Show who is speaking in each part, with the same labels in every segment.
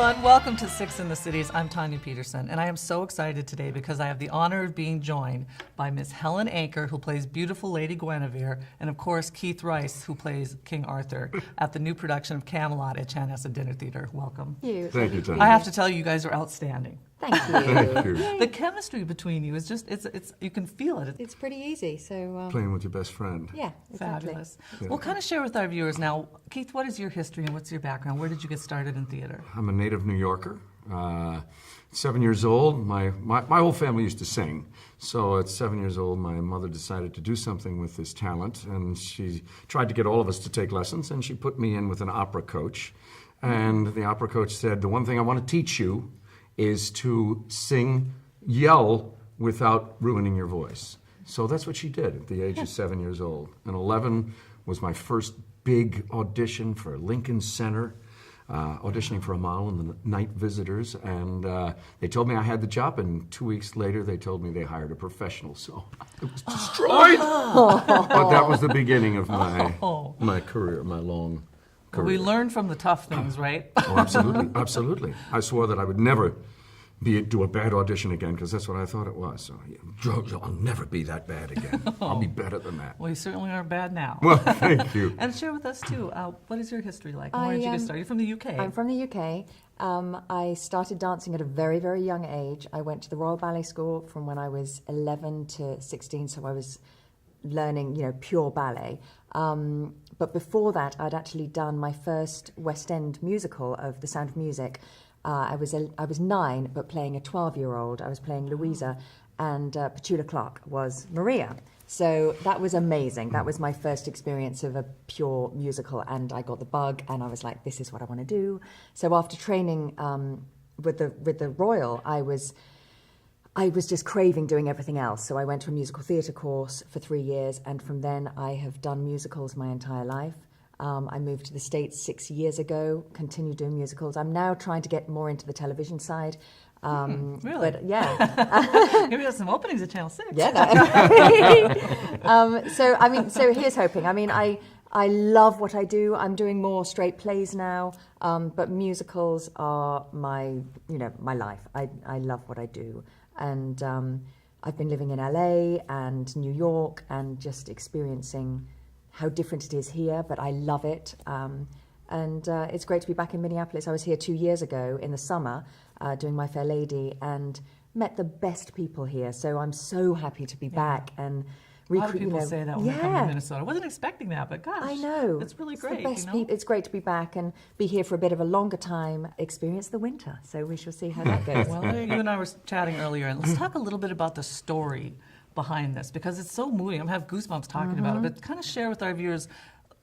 Speaker 1: everyone. Welcome to Six in the Cities. I'm Tanya Peterson, and I am so excited today because I have the honor of being joined by Miss Helen Anker, who plays beautiful Lady Guenevere, and of course Keith Rice, who plays King Arthur at the new production of Camelot at Chanhassen Dinner Theater. Welcome.
Speaker 2: Thank you, Tanya.
Speaker 1: I have to tell you, you guys are outstanding.
Speaker 3: Thank you.
Speaker 2: Thank you.
Speaker 1: The chemistry between you is just, it's you can feel it.
Speaker 3: It's pretty easy, so...
Speaker 2: Playing with your best friend.
Speaker 3: Yeah, exactly.
Speaker 1: Fabulous. Well, kind of share with our viewers now, Keith, what is your history and what's your background? Where did you get started in theater?
Speaker 2: I'm a native New Yorker. 7 years old. My whole family used to sing. So at 7 years old, my mother decided to do something with this talent, and she tried to get all of us to take lessons, and she put me in with an opera coach. And the opera coach said, the one thing I want to teach you is to yell without ruining your voice. So that's what she did at the age of 7 years old. And 11 was my first big audition for Lincoln Center, auditioning for a model in the Night Visitors. And they told me I had the job, and 2 weeks later they told me they hired a professional. So I was destroyed. But that was the beginning of my career, my long career.
Speaker 1: We learn from the tough things, right?
Speaker 2: Oh, absolutely, absolutely. I swore that I would never do a bad audition again, because that's what I thought it was. So I'll never be that bad again. I'll be better than that.
Speaker 1: Well, you certainly aren't bad now.
Speaker 2: Well, thank you.
Speaker 1: And share with us, too, what is your history like? And where did you get started? You're from the UK.
Speaker 3: I'm from the UK. I started dancing at a very, very young age. I went to the Royal Ballet School from when I was 11 to 16, so I was learning, pure ballet. But before that, I'd actually done my first West End musical of The Sound of Music. I was 9, but playing a 12-year-old. I was playing Louisa, and Petula Clark was Maria. So that was amazing. That was my first experience of a pure musical, and I got the bug, and I was like, this is what I want to do. So after training with the Royal, I was just craving doing everything else. So I went to a musical theatre course for 3 years, and from then I have done musicals my entire life. I moved to the States 6 years ago, continued doing musicals. I'm now trying to get more into the television side.
Speaker 1: Really?
Speaker 3: But yeah.
Speaker 1: Maybe there's some openings at Channel 6.
Speaker 3: Yeah. So here's hoping. I love what I do. I'm doing more straight plays now, but musicals are my life. I love what I do. And I've been living in LA and New York and just experiencing how different it is here, but I love it. And it's great to be back in Minneapolis. I was here 2 years ago in the summer doing My Fair Lady and met the best people here. So I'm so happy to be back and
Speaker 1: a lot of people say that when they come to Minnesota. I wasn't expecting that, but gosh,
Speaker 3: I know.
Speaker 1: It's really great.
Speaker 3: It's great to be back and be here for a bit of a longer time, experience the winter. So we shall see how that goes.
Speaker 1: Well, you and I were chatting earlier, and let's talk a little bit about the story behind this, because it's so moving. I have goosebumps talking about it, but kind of share with our viewers.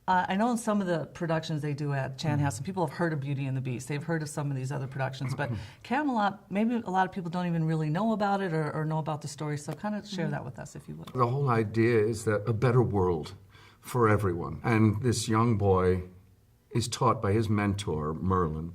Speaker 1: I know in some of the productions they do at Chanhassen, people have heard of Beauty and the Beast. They've heard of some of these other productions, but Camelot, maybe a lot of people don't even really know about it or know about the story, so kind of share that with us, if you would.
Speaker 2: The whole idea is that a better world for everyone. And this young boy is taught by his mentor, Merlin.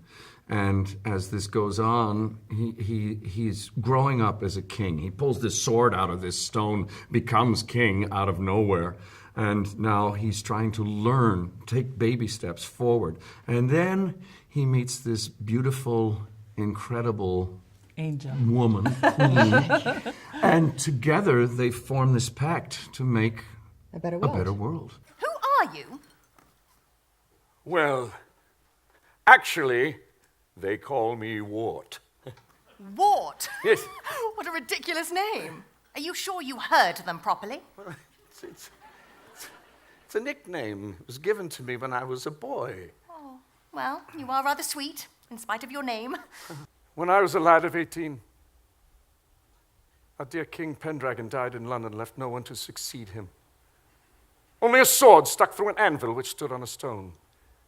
Speaker 2: And as this goes on, he's growing up as a king. He pulls this sword out of this stone, becomes king out of nowhere. And now he's trying to learn, take baby steps forward. And then he meets this beautiful, incredible
Speaker 1: angel
Speaker 2: woman, queen. And together they form this pact to make
Speaker 3: a better world.
Speaker 4: Who are you?
Speaker 5: Well, actually, they call me Wart.
Speaker 4: Wart?
Speaker 5: Yes.
Speaker 4: What a ridiculous name. Are you sure you heard them properly?
Speaker 5: Well, it's a nickname. It was given to me when I was a boy.
Speaker 4: Oh, well, you are rather sweet, in spite of your name.
Speaker 5: When I was a lad of 18, our dear King Pendragon died in London, left no one to succeed him. Only a sword stuck through an anvil which stood on a stone.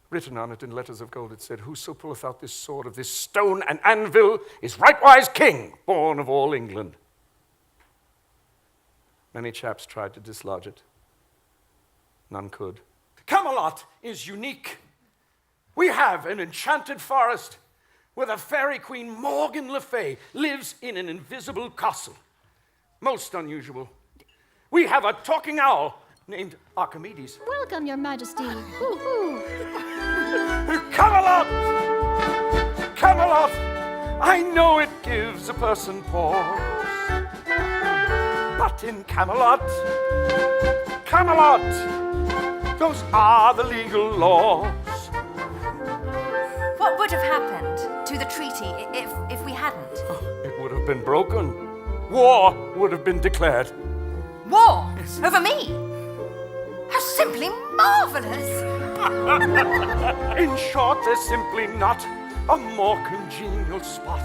Speaker 5: Written on it in letters of gold, it said, "Whoso pulleth out this sword of this stone and anvil is rightwise king, born of all England." Many chaps tried to dislodge it. None could. Camelot is unique. We have an enchanted forest where the fairy queen Morgan Le Fay lives in an invisible castle. Most unusual. We have a talking owl named Archimedes.
Speaker 6: Welcome, Your Majesty. Woo-hoo.
Speaker 5: Camelot! Camelot, I know it gives a person pause. But in Camelot, those are the legal laws.
Speaker 4: What would have happened to the treaty if we hadn't?
Speaker 5: It would have been broken. War would have been declared.
Speaker 4: War over me? How simply marvelous!
Speaker 5: In short, there's simply not a more congenial spot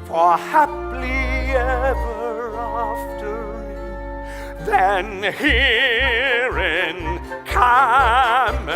Speaker 5: for happily ever aftering than here in Camelot.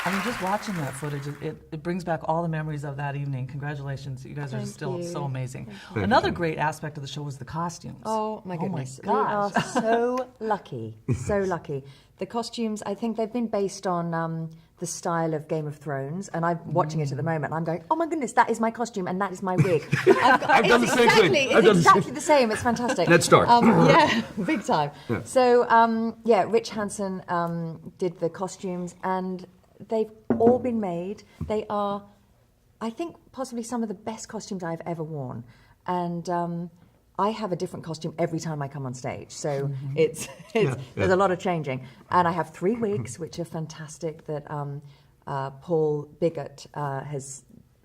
Speaker 1: I mean, just watching that footage, it brings back all the memories of that evening. Congratulations. You guys are
Speaker 3: Thank
Speaker 1: still
Speaker 3: you.
Speaker 1: so amazing.
Speaker 2: Thank
Speaker 1: Another
Speaker 2: you.
Speaker 1: great aspect of the show was the costumes.
Speaker 3: Oh my goodness.
Speaker 1: Oh my gosh.
Speaker 3: We are so lucky. So lucky. The costumes, I think they've been based on the style of Game of Thrones, and I'm watching it at the moment, and I'm going, oh my goodness, that is my costume and that is my wig.
Speaker 2: I've done the same thing.
Speaker 3: It's exactly the same. It's fantastic.
Speaker 2: Ned Stark.
Speaker 3: Yeah, big time.
Speaker 2: Yeah.
Speaker 3: So, Rich Hansen did the costumes, and they've all been made. They are, I think, possibly some of the best costumes I've ever worn. And I have a different costume every time I come on stage. So there's a lot of changing. And I have 3 wigs, which are fantastic, that Paul Bigot has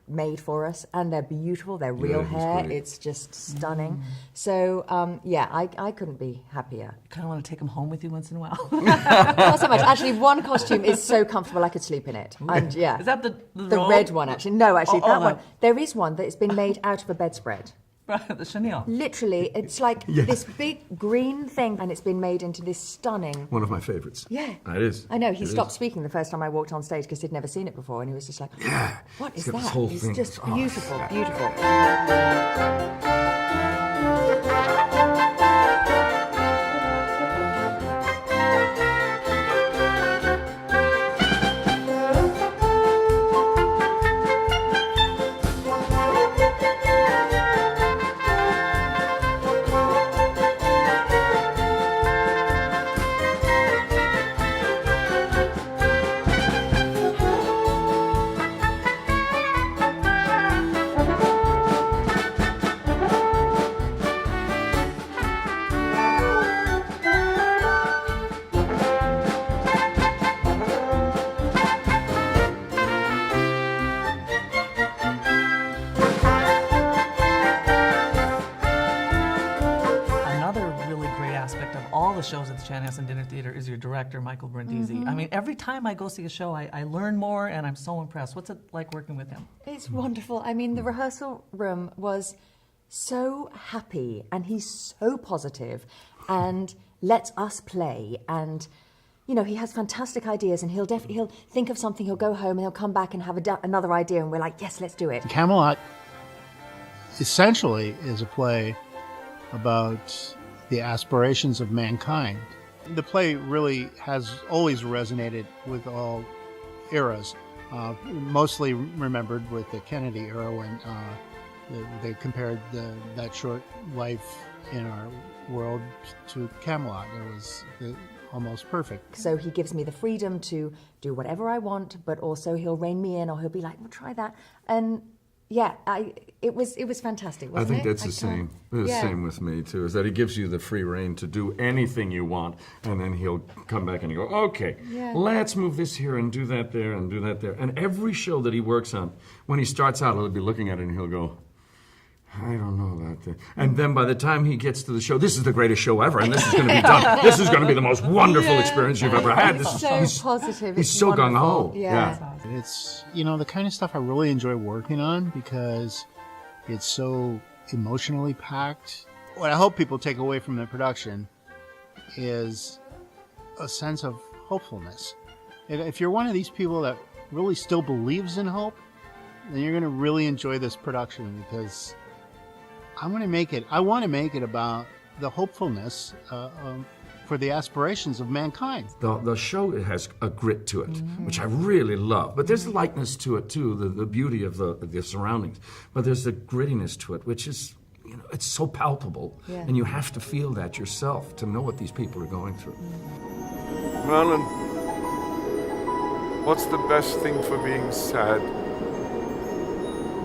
Speaker 3: made for us. And they're beautiful. They're real
Speaker 2: he's
Speaker 3: hair.
Speaker 2: great.
Speaker 3: It's just stunning. So, I couldn't be happier.
Speaker 1: Kind of want to take them home with you once in a while.
Speaker 3: Not so much. Actually, one costume is so comfortable I could sleep in it. And yeah,
Speaker 1: Is that the robe?
Speaker 3: red one? Actually, no. Actually,
Speaker 1: Oh,
Speaker 3: that
Speaker 1: oh,
Speaker 3: one.
Speaker 1: no.
Speaker 3: There is one that has been made out of a bedspread.
Speaker 1: The chenille.
Speaker 3: Literally, it's like this big green thing, and it's been made into this stunning.
Speaker 2: One of my favorites.
Speaker 3: Yeah,
Speaker 2: It is.
Speaker 3: I know. He
Speaker 2: It
Speaker 3: stopped
Speaker 2: is.
Speaker 3: speaking the first time I walked on stage because he'd never seen it before, and he was just like,
Speaker 2: Yeah.
Speaker 3: "What is
Speaker 2: It's got this
Speaker 3: that?"
Speaker 2: whole
Speaker 3: It's
Speaker 2: thing.
Speaker 3: just
Speaker 2: Oh,
Speaker 3: beautiful,
Speaker 2: yeah.
Speaker 3: beautiful.
Speaker 1: the shows at the Chanhassen Dinner Theater is your director, Michael Brindisi. I mean, every time I go see a show, I learn more and I'm so impressed. What's it like working with him?
Speaker 3: It's wonderful. I mean, the rehearsal room was so happy, and he's so positive and lets us play. And, you know, he has fantastic ideas, and he'll think of something, he'll go home and he'll come back and have another idea, and we're like, yes, let's do it.
Speaker 6: Camelot essentially is a play about the aspirations of mankind. The play really has always resonated with all eras, mostly remembered with the Kennedy era when they compared that short life in our world to Camelot. It was almost perfect.
Speaker 3: So he gives me the freedom to do whatever I want, but also he'll rein me in, or he'll be like, well, try that. And yeah, it was fantastic, wasn't it?
Speaker 2: I think that's the same. The same with me too. Is that he gives you the free rein to do anything you want, and then he'll come back and he'll go, okay, let's move this here and do that there and do that there. And every show that he works on, when he starts out, he'll be looking at it and he'll go, I don't know about that. And then by the time he gets to the show, this is the greatest show ever, and this is going to be done. This is going to be the most wonderful experience you've ever had.
Speaker 3: He's so positive.
Speaker 2: He's
Speaker 3: It's
Speaker 2: so
Speaker 3: wonderful.
Speaker 2: gung-ho.
Speaker 3: Yeah.
Speaker 6: It's, you know, the kind of stuff I really enjoy working on because it's so emotionally packed. What I hope people take away from the production is a sense of hopefulness. If you're one of these people that really still believes in hope, then you're going to really enjoy this production, because I want to make it about the hopefulness for the aspirations of mankind.
Speaker 2: The show has a grit to it, which I really love. But there's a lightness to it too, the beauty of the surroundings. But there's a grittiness to it, which is, you know, it's so palpable, and you have to feel that yourself to know what these people are going through.
Speaker 5: Merlin, what's the best thing for being sad?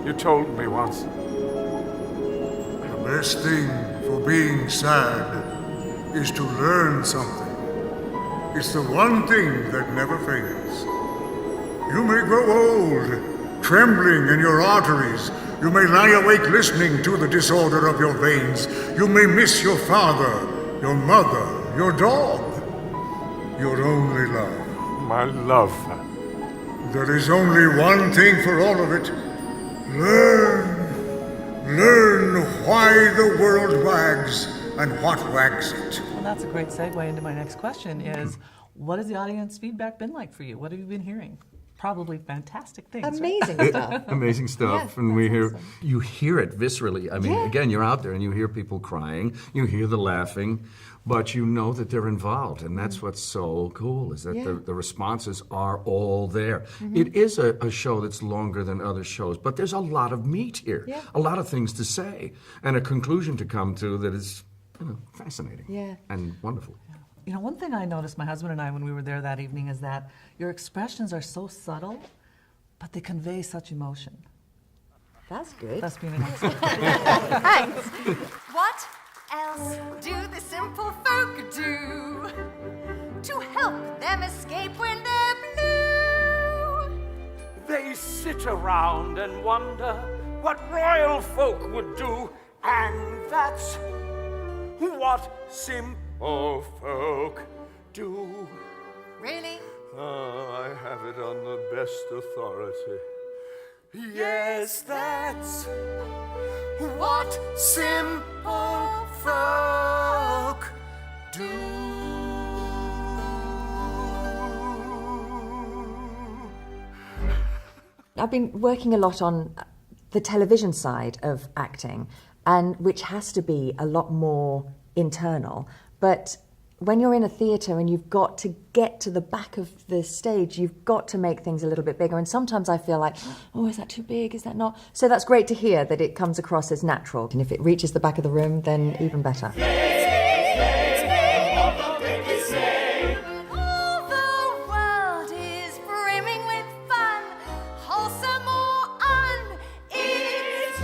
Speaker 5: You told me once.
Speaker 7: The best thing for being sad is to learn something. It's the one thing that never fails. You may grow old, trembling in your arteries. You may lie awake listening to the disorder of your veins. You may miss your father, your mother, your dog, your only love.
Speaker 5: My love.
Speaker 7: There is only one thing for all of it. Learn. Learn why the world wags and what wags it.
Speaker 1: Well, that's a great segue into my next question is, what has the audience feedback been like for you? What have you been hearing? Probably fantastic things. Right?
Speaker 3: Amazing stuff.
Speaker 2: Amazing stuff,
Speaker 3: Yes,
Speaker 2: and we
Speaker 3: that's
Speaker 2: hear
Speaker 3: awesome.
Speaker 2: you hear it viscerally. I mean,
Speaker 3: Yeah.
Speaker 2: again, you're out there and you hear people crying, you hear the laughing, but you know that they're involved, and that's what's so cool is that
Speaker 3: Yeah.
Speaker 2: the responses are all there. It is a show that's longer than other shows, but there's a lot of meat here,
Speaker 3: Yeah.
Speaker 2: a lot of things to say, and a conclusion to come to that is fascinating
Speaker 3: Yeah.
Speaker 2: and wonderful.
Speaker 1: You know, one thing I noticed, my husband and I, when we were there that evening, is that your expressions are so subtle, but they convey such emotion.
Speaker 3: That's good.
Speaker 1: That's being an expert.
Speaker 4: Thanks. What else do the simple folk do to help them escape when they're blue?
Speaker 5: They sit around and wonder what royal folk would do, and that's what simple folk do.
Speaker 4: Really?
Speaker 5: I have it on the best authority. Yes, that's what simple folk do.
Speaker 3: I've been working a lot on the television side of acting, and which has to be a lot more internal. But when you're in a theatre and you've got to get to the back of the stage, you've got to make things a little bit bigger. And sometimes I feel like, oh, is that too big? Is that not? So that's great to hear that it comes across as natural. And if it reaches the back of the room, then even better.
Speaker 4: All the world is brimming with fun, wholesome or un. It's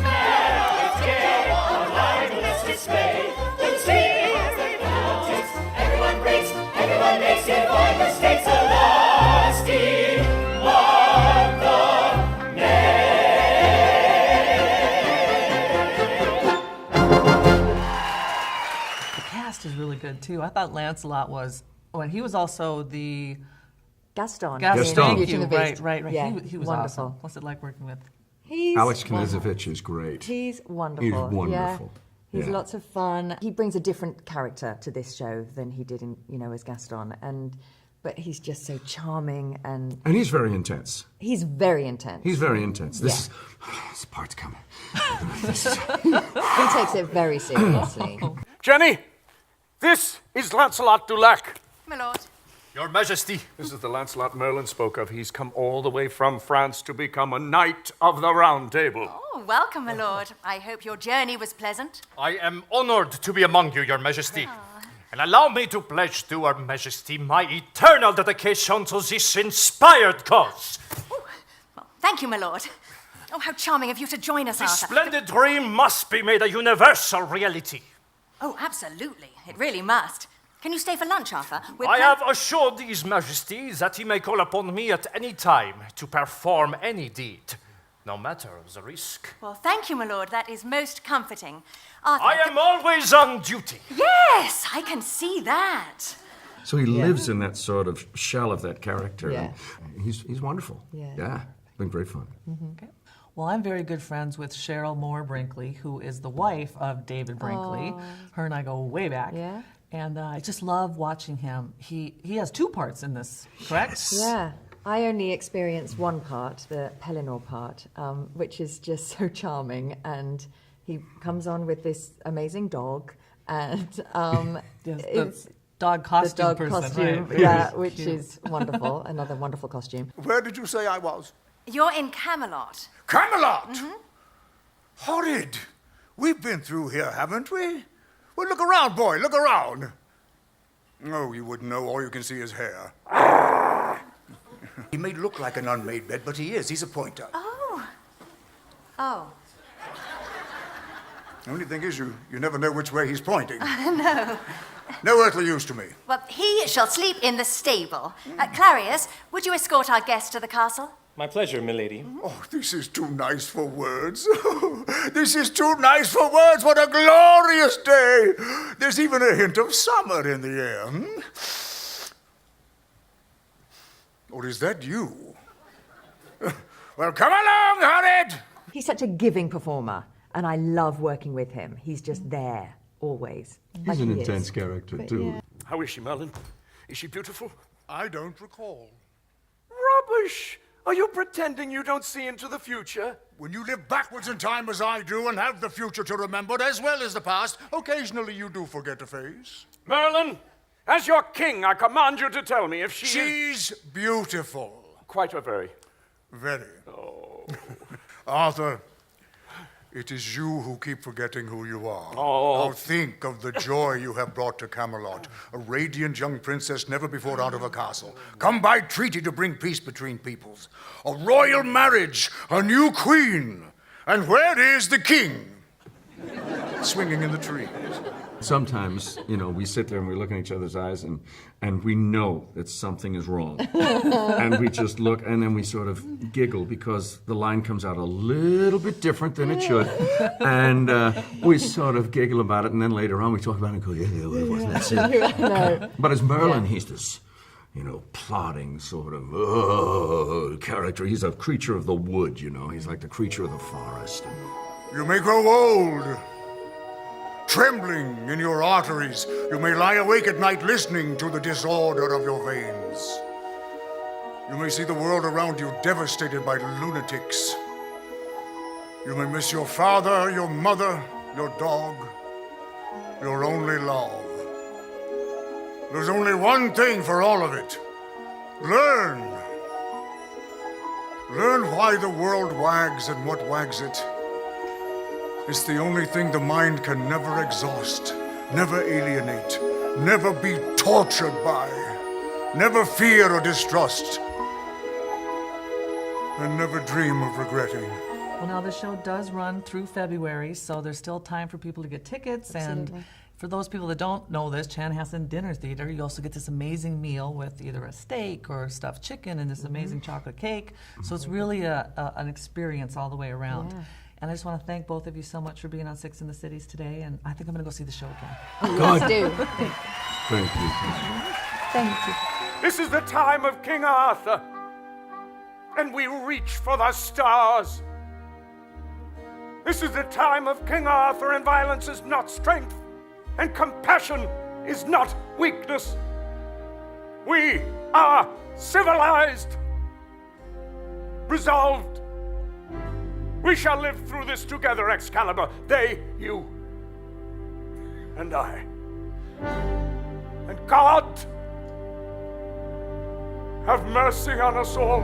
Speaker 8: Everyone makes it by mistakes, a lasting mark of
Speaker 1: The cast is really good too. I thought Lancelot was, he was also the
Speaker 3: Gaston.
Speaker 2: Gaston.
Speaker 1: Thank
Speaker 3: Beauty
Speaker 1: you.
Speaker 3: and the Beast.
Speaker 1: Right.
Speaker 3: Yeah,
Speaker 1: He was
Speaker 3: wonderful.
Speaker 1: awesome. What's it like working with?
Speaker 3: He's
Speaker 2: Alex Knezevich is great.
Speaker 3: He's wonderful.
Speaker 2: He's
Speaker 3: Yeah.
Speaker 2: wonderful.
Speaker 3: He's
Speaker 2: Yeah.
Speaker 3: lots of fun. He brings a different character to this show than he did in, as Gaston. But he's just so charming, and
Speaker 2: And he's very intense.
Speaker 3: he's very intense.
Speaker 2: He's very intense. This part's coming.
Speaker 3: He takes it very seriously.
Speaker 5: Jenny, this is Lancelot du Lac.
Speaker 4: My lord.
Speaker 8: Your Majesty.
Speaker 5: This is the Lancelot Merlin spoke of. He's come all the way from France to become a knight of the Round Table.
Speaker 4: Oh, welcome, my lord. I hope your journey was pleasant.
Speaker 8: I am honored to be among you, Your Majesty. And allow me to pledge to Her Majesty my eternal dedication to this inspired cause.
Speaker 4: Well, thank you, my lord. Oh, how charming of you to join us,
Speaker 8: This
Speaker 4: Arthur.
Speaker 8: splendid dream must be made a universal reality.
Speaker 4: Oh, absolutely. It really must. Can you stay for lunch, Arthur?
Speaker 8: I have assured His Majesty that he may call upon me at any time to perform any deed, no matter the risk.
Speaker 4: Well, thank you, my lord. That is most comforting. Arthur.
Speaker 8: I am always on duty.
Speaker 4: Yes, I can see that.
Speaker 2: So he lives in that sort of shell of that character.
Speaker 3: Yeah.
Speaker 2: And he's wonderful.
Speaker 3: Yeah.
Speaker 2: Been great fun.
Speaker 1: Okay. Well, I'm very good friends with Cheryl Moore Brinkley, who is the wife of David Brinkley. Her and I go way back.
Speaker 3: Yeah.
Speaker 1: And I just love watching him. He has two parts in this, correct?
Speaker 3: Yeah. I only experienced one part, the Pellinor part, which is just so charming. And he comes on with this amazing dog, and
Speaker 1: Yes,
Speaker 3: it's
Speaker 1: the dog
Speaker 3: the
Speaker 1: costume
Speaker 3: dog
Speaker 1: person,
Speaker 3: costume,
Speaker 1: right?
Speaker 3: yeah, which
Speaker 1: Cute.
Speaker 3: is wonderful. Another wonderful costume.
Speaker 7: Where did you say I was?
Speaker 4: You're in Camelot.
Speaker 7: Camelot! Horrid! We've been through here, haven't we? Well, look around, boy, look around. Oh, you wouldn't know. All you can see is hair. He may look like an unmade bed, but he is. He's a pointer.
Speaker 4: Oh. Oh.
Speaker 7: The only thing is, you never know which way he's pointing.
Speaker 4: No.
Speaker 7: No earthly use to me.
Speaker 4: Well, he shall sleep in the stable. Clarius, would you escort our guest to the castle?
Speaker 9: My pleasure, milady.
Speaker 7: Oh, this is too nice for words. This is too nice for words. What a glorious day. There's even a hint of summer in the air. Or is that you? Well, come along, Horrid.
Speaker 3: He's such a giving performer, and I love working with him. He's just there, always.
Speaker 2: He's an intense character, too.
Speaker 5: How is she, Merlin? Is she beautiful?
Speaker 7: I don't recall.
Speaker 5: Rubbish! Are you pretending you don't see into the future?
Speaker 7: When you live backwards in time as I do and have the future to remember as well as the past, occasionally you do forget to face.
Speaker 5: Merlin, as your king, I command you to tell me if
Speaker 7: She's beautiful.
Speaker 5: Quite a very.
Speaker 7: Very. Oh. Arthur, it is you who keep forgetting who you are.
Speaker 5: Oh.
Speaker 7: Now think of the joy you have brought to Camelot. A radiant young princess never before out of a castle. Come by treaty to bring peace between peoples. A royal marriage, a new queen. And where is the king? Swinging in the trees.
Speaker 2: Sometimes, we sit there and we look in each other's eyes and we know that something is wrong. And we just look and then we sort of giggle because the line comes out a little bit different than it should. And we sort of giggle about it and then later on we talk about it and go, yeah, well, wasn't that it?
Speaker 3: No.
Speaker 2: But as Merlin, he's this, plodding sort of character. He's a creature of the wood, He's like the creature of the forest.
Speaker 7: You may grow old. Trembling in your arteries, you may lie awake at night listening to the disorder of your veins. You may see the world around you devastated by lunatics. You may miss your father, your mother, your dog, your only love. There's only one thing for all of it. Learn. Learn why the world wags and what wags it. It's the only thing the mind can never exhaust, never alienate, never be tortured by, never fear or distrust, and never dream of regretting.
Speaker 1: Well, now the show does run through February, so there's still time for people to get tickets.
Speaker 3: Absolutely.
Speaker 1: And for those people that don't know this, Chanhassen Dinner Theater, you also get this amazing meal with either a steak or stuffed chicken and this amazing chocolate cake. So it's really an experience all the way around.
Speaker 3: Yeah.
Speaker 1: And I just want to thank both of you so much for being on Six in the Cities today, and I think I'm going to go see the show again.
Speaker 3: Let's do.
Speaker 2: Thank you.
Speaker 3: Thank you.
Speaker 5: This is the time of King Arthur, and we reach for the stars. This is the time of King Arthur, and violence is not strength, and compassion is not weakness. We are civilized, resolved. We shall live through this together, Excalibur. They, you, and I. And God, have mercy on us all.